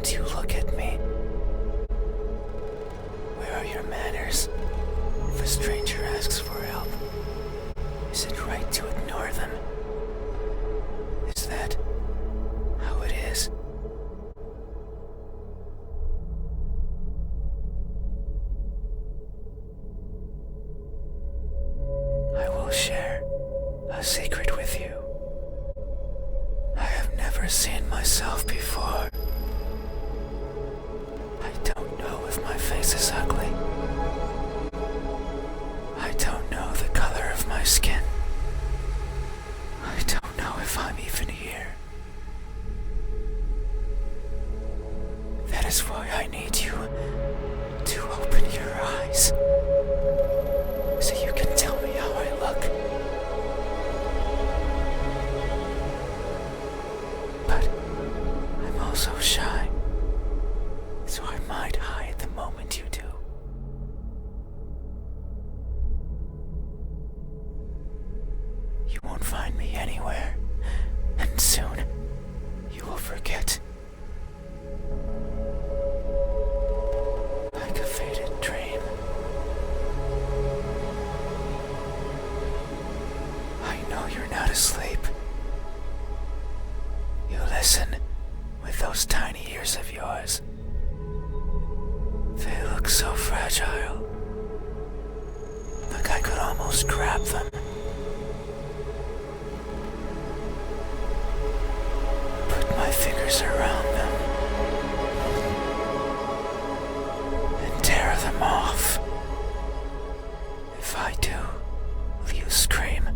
don't you look at me? Where are your manners? If a stranger asks for help, is it right to ignore them? Is that how it is? I will share a secret with you. I have never seen myself before. I don't know if my face is ugly. I don't know the color of my skin. I don't know if I'm even here. That is why I need you to open your eyes, so you can tell me how I look. But I'm also shy, so I might hide the moment you do. You won't find me anywhere, and soon you will forget. Like a faded dream. I know you're not asleep. You listen with those tiny ears of yours. They look so fragile. Like I could almost grab them. Put my fingers around them and tear them off. If I do, will you scream?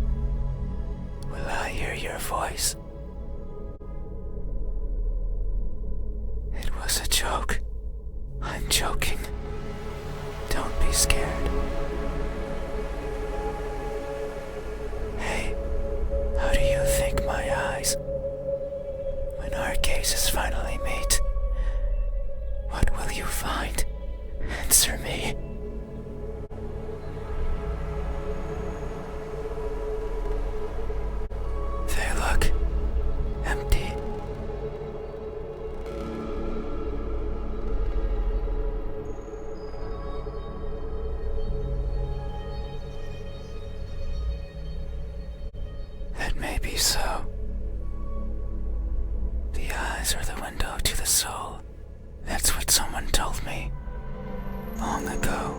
Will I hear your voice? It was a joke. I'm joking. Don't be scared. Hey, how do you think my eyes, when our gazes finally meet, what will you find? Answer me. They look empty. That may be so. The eyes are the window to the soul. That's what someone told me. Long ago,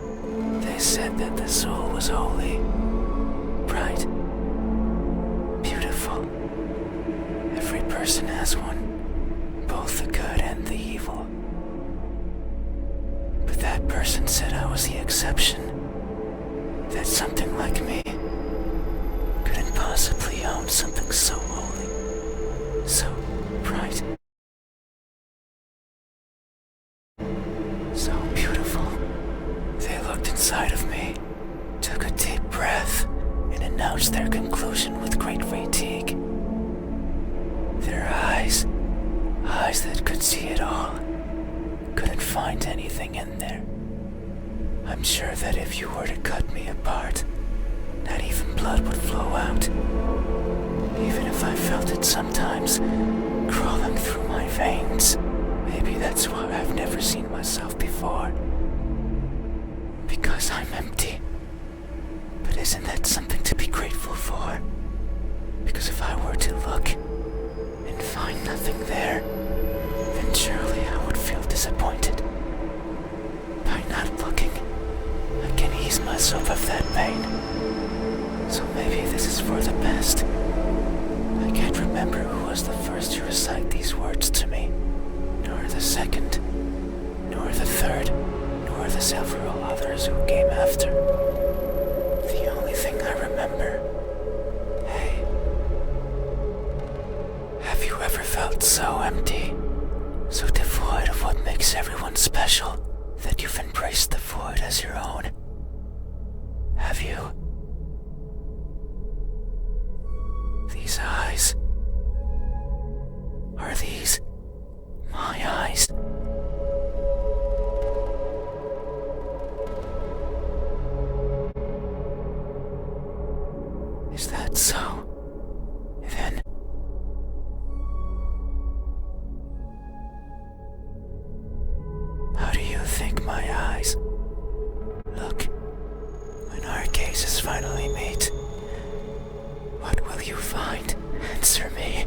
they said that the soul was holy, bright, beautiful. Every person has one, both the good and the evil. But that person said I was the exception. That something like me couldn't possibly own something so holy, so bright, so beautiful. They looked inside of me, took a deep breath, and announced their conclusion with great fatigue. Their eyes that could see it all, couldn't find anything in there. I'm sure that if you were to cut me apart, not even blood would flow out. Even if I felt it sometimes, crawling through my veins. Maybe that's why I've never seen myself before. Because I'm empty. But isn't that something to be grateful for? Because if I were to look and find nothing there, then surely I would feel disappointed. By not looking, I can ease myself of that pain. So maybe this is for the best. I can't remember who was the first to recite these words to me, nor the second, nor the third, nor the several others who came after. The only thing I remember, hey, have you ever felt so empty, so devoid of what makes everyone special, that you've embraced the void as your own? Have you? These eyes, are these my eyes? Is that so? Then blink my eyes. Look, when our gazes finally meet, what will you find? Answer me.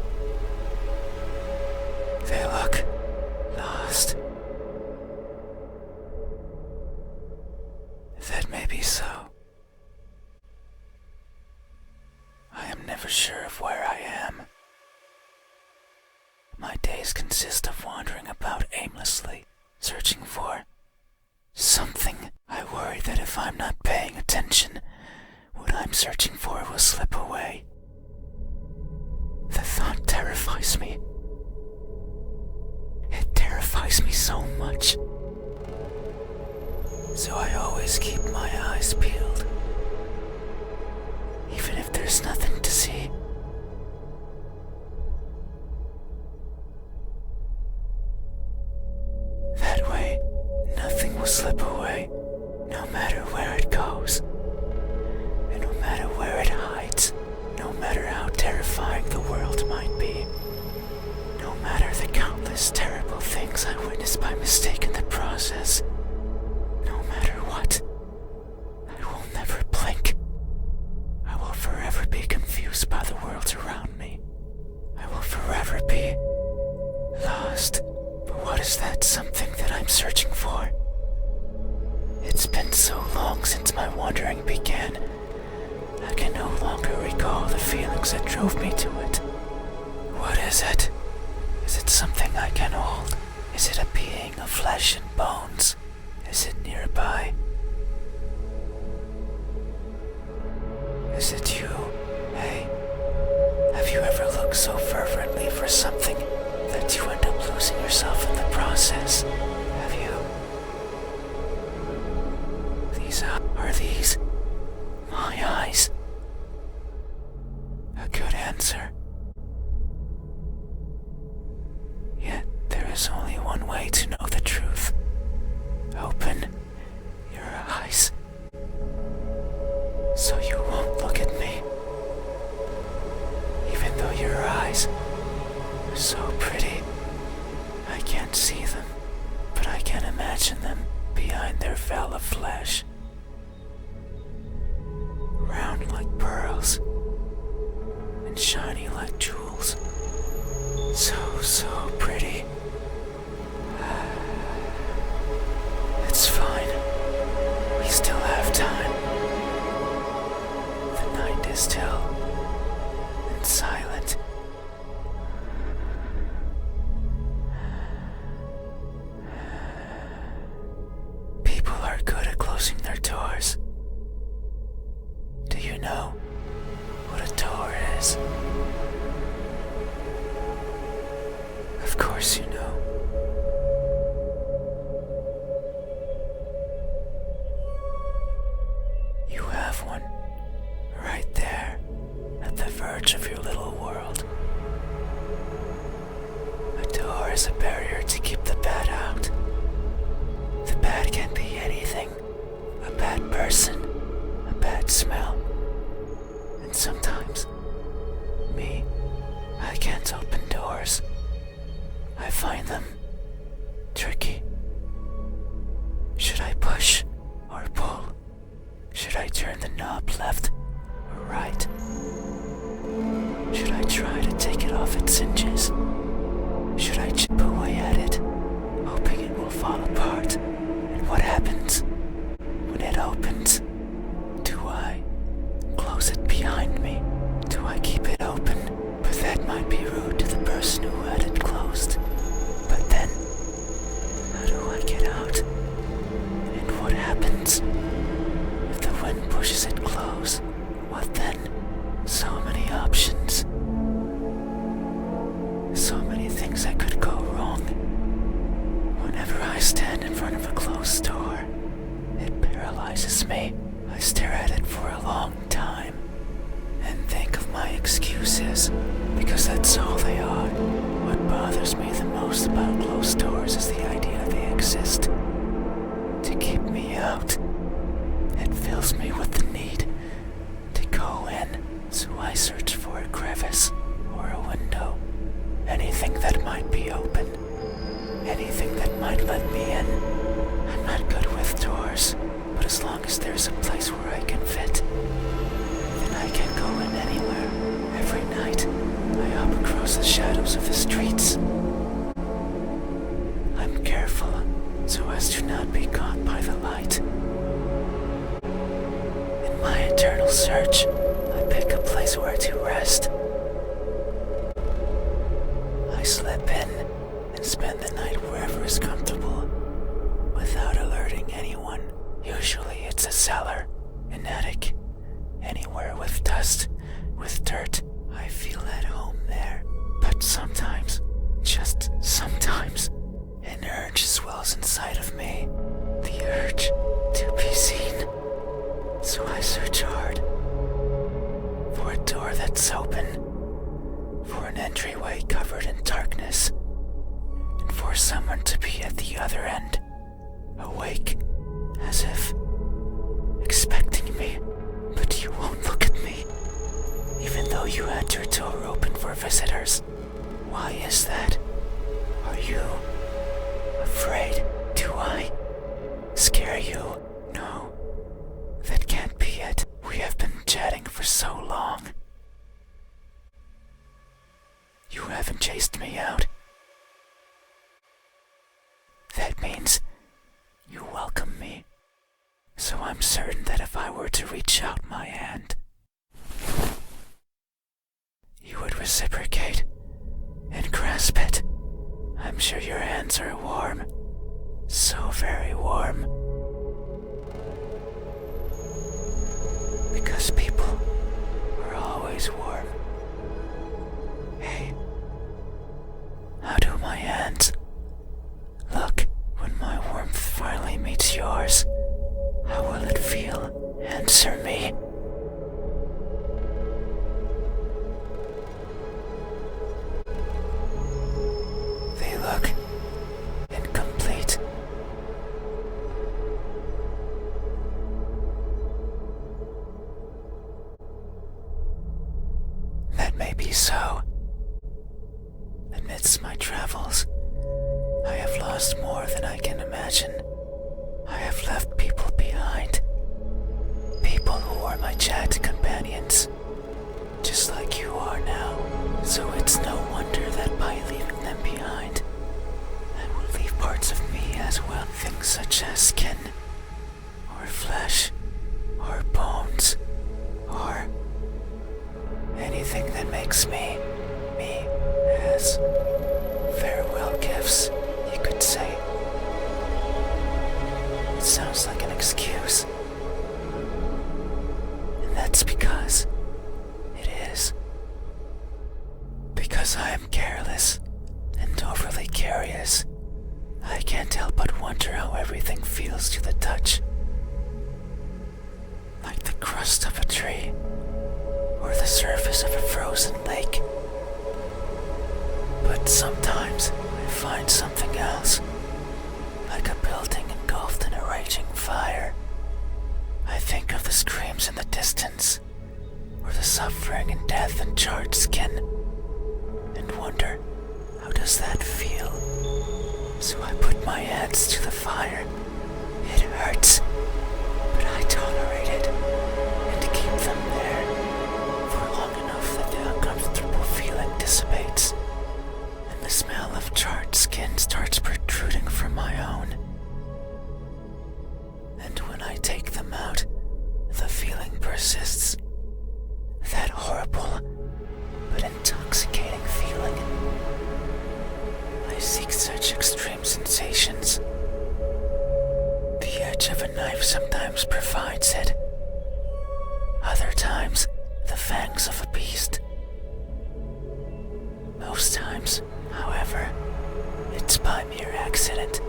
They look lost. That may be so. I am never sure of where I am. My days consist of wandering about aimlessly, searching for something. I worry that if I'm not paying attention, what I'm searching for will slip away. The thought terrifies me. It terrifies me so much. So I always keep my eyes peeled, even if there's nothing to see. That way, nothing will slip away, no matter where it goes, and no matter where it hides, no matter how terrifying the world might be, no matter the countless terrible things I witness by mistake in the process, no matter what, I will never blink. I will forever be confused by the world around me. I will forever be lost. But what is that something that I'm searching for? It's been so long since my wandering began. I can no longer recall the feelings that drove me to it. What is it? Is it something I can hold? Is it a being of flesh and bones? Is it nearby? Is it you? Hey, have you ever looked so fervently for something that you end up losing yourself in the process? Have you? Are these my eyes? A good answer. Yet there is only one way to know the truth. Open your eyes, so you won't look at me. Even though your eyes are so pretty, I can't see them, but I can imagine them behind their veil of flesh. Round like pearls, and shiny like jewels. So pretty. It's fine. We still have time. The night is still and silent. People are good at closing their doors. Do you know what a door is? Of course you know. You have one right there at the verge of your little world. A door is a barrier to keep the bad out. The bad can be anything. A bad person, a bad smell. And sometimes, me, I can't open doors. I find them tricky. Should I push or pull? Should I turn the knob left or right? Should I try to take it off its hinges? Should I chip away at it, hoping it will fall apart? And what happens when it opens? Do I close it behind me? Do I keep it open? But that might be rude to the person who had it closed. But then, how do I get out? And what happens if the wind pushes it close? What then? So many options. So many things that could go wrong. Whenever I stand in front of a closed door, it paralyzes me. I stare at it for a long time and think of my excuses, because that's all they are. What bothers me the most about closed doors is the idea they exist to keep me out. It fills me with the need to go in, so I search for a crevice or a window, anything that might be open, anything that might let me in. I'm not good with doors, but as long as there's a place where I can fit, then I can go in anywhere. Every night, I hop across the shadows of the streets. I'm careful so as to not be caught by the light. In my eternal search, I pick a place where to rest. I slip in and spend the night wherever is comfortable, without alerting anyone. Usually it's a cellar, an attic, anywhere with dust, with dirt. I feel at home there. But sometimes, just sometimes, an urge swells inside of me. The urge to be seen. So I search hard for a door that's open, for an entryway covered in darkness, and for someone to be at the other end, awake, as if expecting me. But you won't look at me, even though you had your door open for visitors. Why is that? Are you afraid? Do I scare you? No, that can't be it. We have been chatting for so long. You haven't chased me out. That means you welcome me. So I'm certain that if I were to reach out my hand, you would reciprocate and grasp it. I'm sure your hands are warm. So very warm. Because people are always warm. Hey, how do my hands look when my warmth finally meets yours? How will it feel? Answer me. They look incomplete. That may be so. Amidst my travels, I have lost more than I can imagine. I have left people behind. People who were my chat companions, just like you are now. So it's no wonder that by leaving them behind, I will leave parts of me as well. Things such as skin, or flesh, or bones, or anything that makes me as farewell gifts, you could say. It sounds like an excuse. And that's because it is. Because I am careless and overly curious. I can't help but wonder how everything feels to the touch. Like the crust of a tree, or the surface of a frozen lake. But sometimes I find something else, like a building engulfed in a raging fire. I think of the screams in the distance, or the suffering and death and charred skin, and wonder, how does that feel? So I put my hands to the fire. It hurts, but I tolerate it, and keep them there for long enough that the uncomfortable feeling dissipates, and the smell of charred skin starts protruding from my own. And when I take them out, the feeling persists. That horrible but intoxicating feeling. I seek such extreme sensations. The edge of a knife sometimes provides it. Other times, the fangs of a beast. Most times, however, it's by mere accident.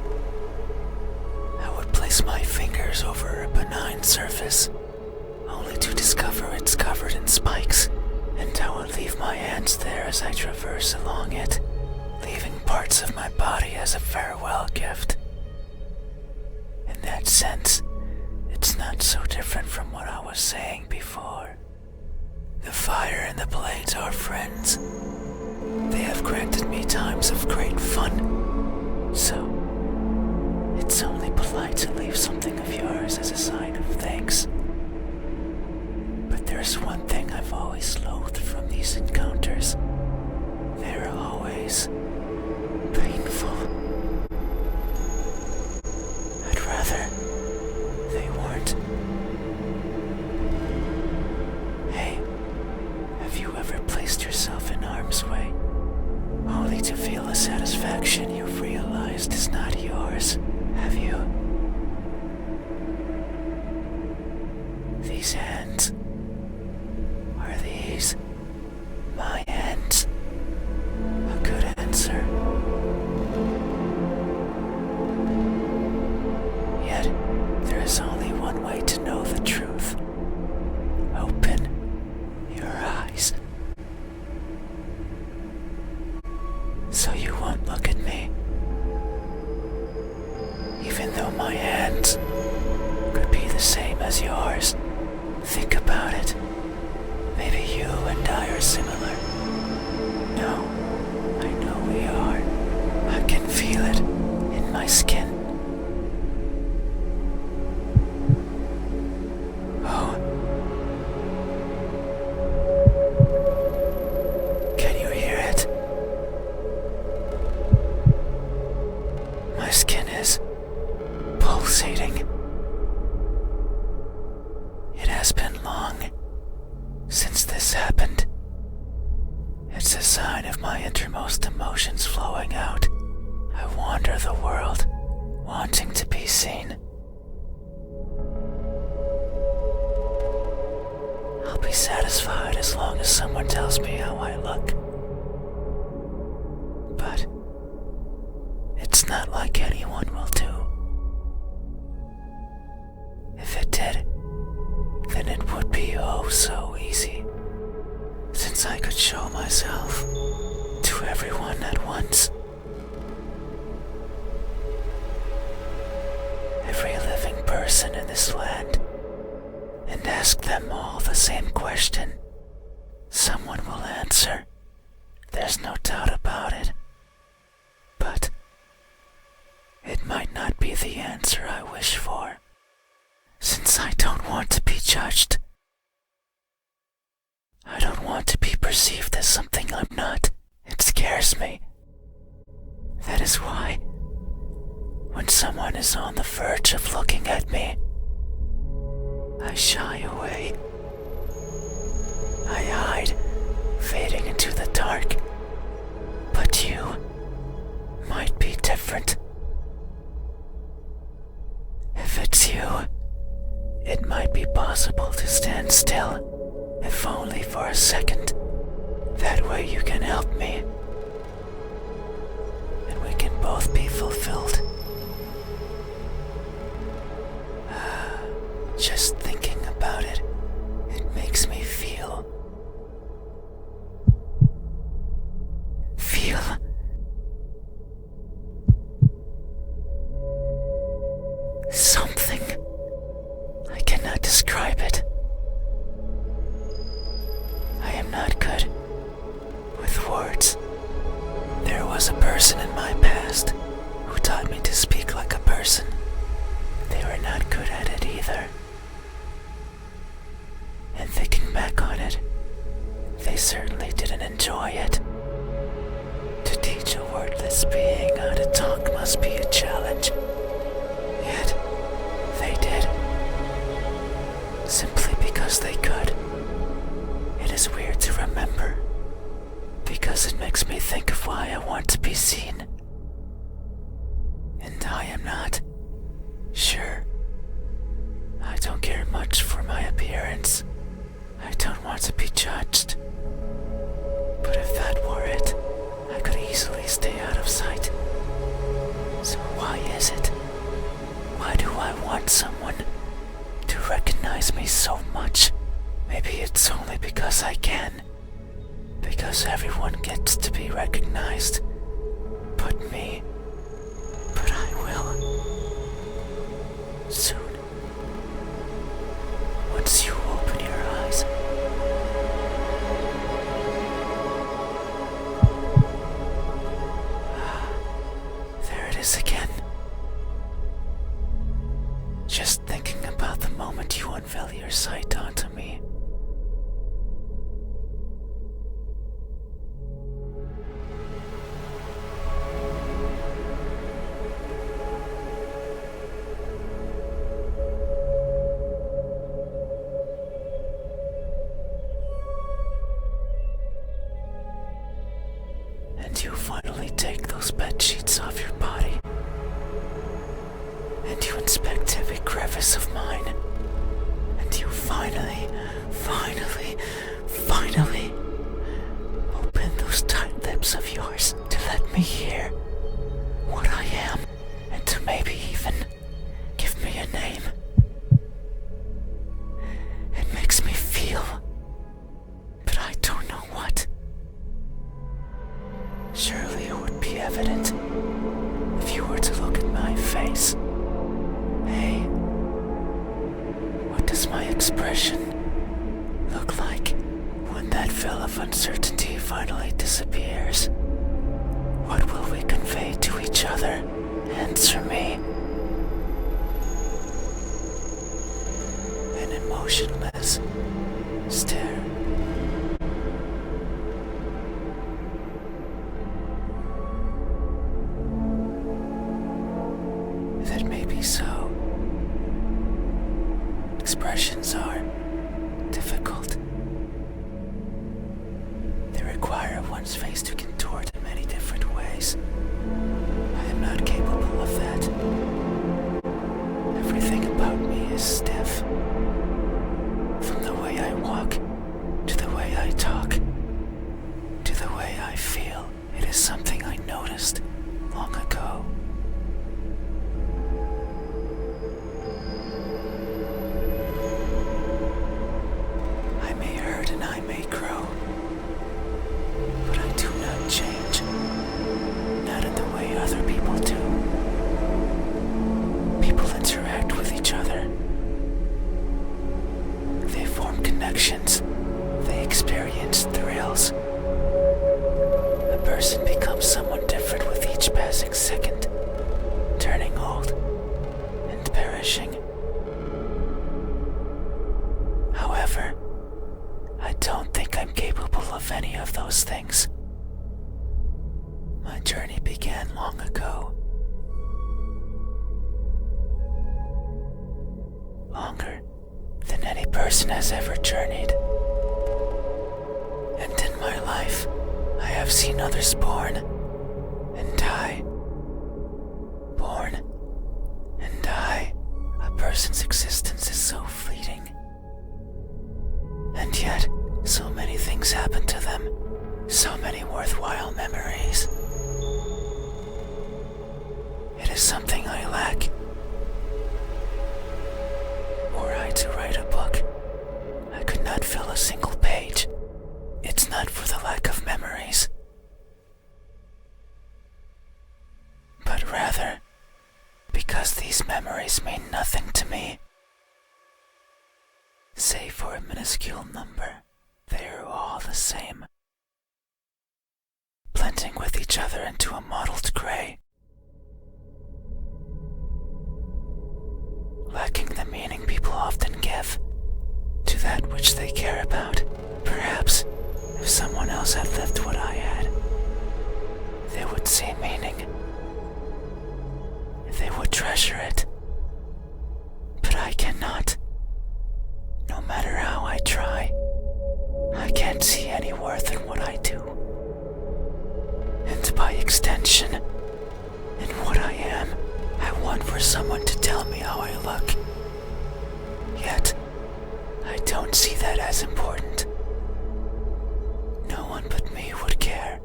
I would place my fingers over a benign surface, only to discover it's covered in spikes, and I would leave my hands there as I traverse along it, leaving parts of my body as a farewell gift. In that sense, it's not so different from what I was saying before. The fire and the blades are friends. They have granted me times of great fun, so it's only polite something of yours as a sign of thanks. But there's one thing I've always loathed from these encounters. They're always painful. I'd rather they weren't. Hey, have you ever placed yourself in harm's way, only to feel a satisfaction you've realized is not yours? Have you? These hands, are these my hands? A good answer. Yet, there is only one way to know the truth. Open your eyes. So you won't look at me. Even though my hands could be the same as yours. Think about it. Maybe you and I are similar. No, I know we are. I can feel it in my skin. Oh. Can you hear it? My skin is pulsating. It has been long since this happened. It's a sign of my innermost emotions flowing out. I wander the world, wanting to be seen. I'll be satisfied as long as someone tells me how I look. But it's not like anyone will do. If it did, then it would be oh so easy, since I could show myself to everyone at once. Every living person in this land, and ask them all the same question. Someone will answer. There's no doubt about it. But it might not be the answer I wish for, since I don't want to be judged. I don't want to be perceived as something I'm not. It scares me. That is why, when someone is on the verge of looking at me, I shy away. I hide, fading into the dark. But you might be different. If it's you, it might be possible to stand still, if only for a second. That way you can help me, and we can both be fulfilled. Just thinking about it, it makes me feel something. I cannot describe it. I am not good with words. There was a person in my past who taught me to speak like a person. They were not good at it either. And thinking back on it, they certainly didn't enjoy it. To teach a wordless being how to talk must be a challenge. Yet, they did. Simply because they could. It is weird to remember, because it makes me think of why I want to be seen. And I am not. Sure, I don't care much for my appearance. I don't want to be judged. But if that were it, I could easily stay out of sight. So why is it? Why do I want someone to recognize me so much? Maybe it's only because I can. Because everyone gets to be recognized. But me. But I will. Soon. Once you open your eyes. There it is again. sight onto me. And you finally take those bed sheets off your body. And you inspect every crevice of mine. And you finally open those tight lips of yours to let me hear what I am, and to maybe even give me a name. It makes me feel, but I don't know what. Surely it would be evident if you were to look at my face. Hey, what does my expression look like when that veil of uncertainty finally disappears? What will we convey to each other? Answer me. An emotionless stare. That may be so. Expressions are difficult. They require one's face to contort in many different ways. I am not capable of that. Everything about me is stiff. From the way I walk, to the way I talk, to the way I feel. It is something I noticed long ago. I may hurt and I may grow, but I do not change. Not in the way other people do. People interact with each other. They form connections. They experience thrills. A person becomes someone different with each passing second, turning old and perishing. However, I don't think I'm capable of any of those things. My journey began long ago. Longer than any person has ever journeyed. And in my life, I have seen others born and die. Born and die. A person's existence is so fleeting. And yet, so many things happen to them. So many worthwhile memories. It is something I lack. Were I to write a book, I could not fill a single page. It's not for the lack of memories, but rather because these memories mean nothing to me. Save for a minuscule number, they are all the same, blending with each other into a mottled gray, lacking the meaning people often give to that which they care about. Perhaps if someone else had lived what I had, they would see meaning. They would treasure it. But I cannot. No matter how I try, I can't see any worth in what I do. And by extension, in what I am, I want for someone to tell me how I look. Yet, I don't see that as important. No one but me would care.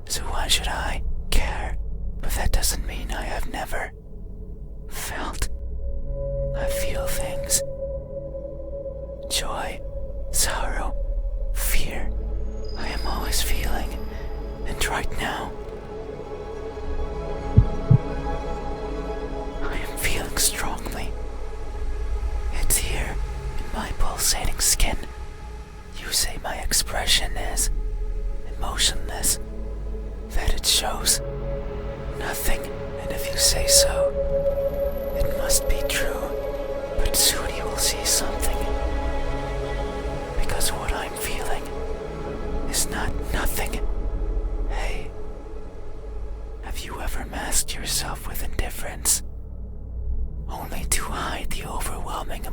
So why should I care? But that doesn't mean I have never felt. I feel things. Joy, sorrow, fear. I am always feeling. And right now, I am feeling strongly. It's here in my pulsating skin. You say my expression is emotionless, that it shows nothing, and if you say so,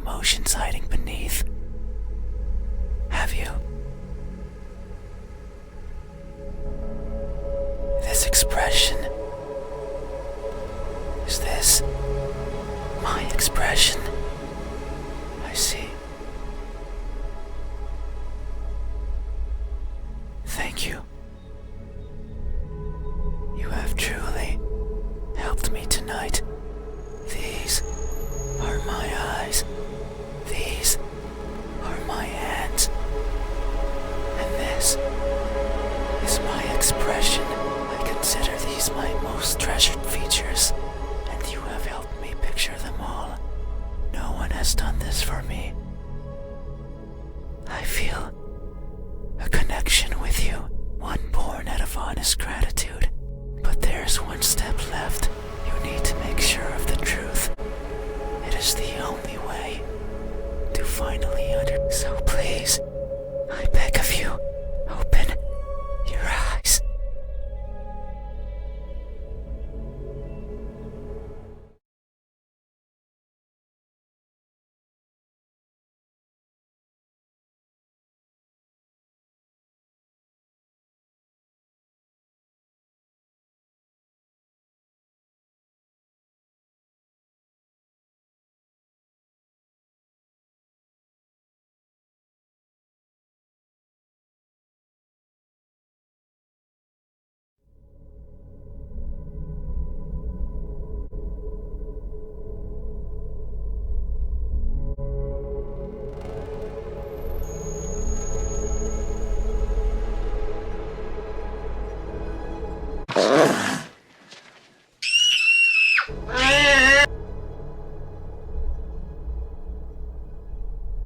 emotions hiding beneath. Have you? This expression. Is this my expression? I see. Thank you. You have truly helped me tonight. These are my eyes. These are my hands. And this is my expression. I consider these my most treasured features, and you have helped me picture them all. No one has done this for me.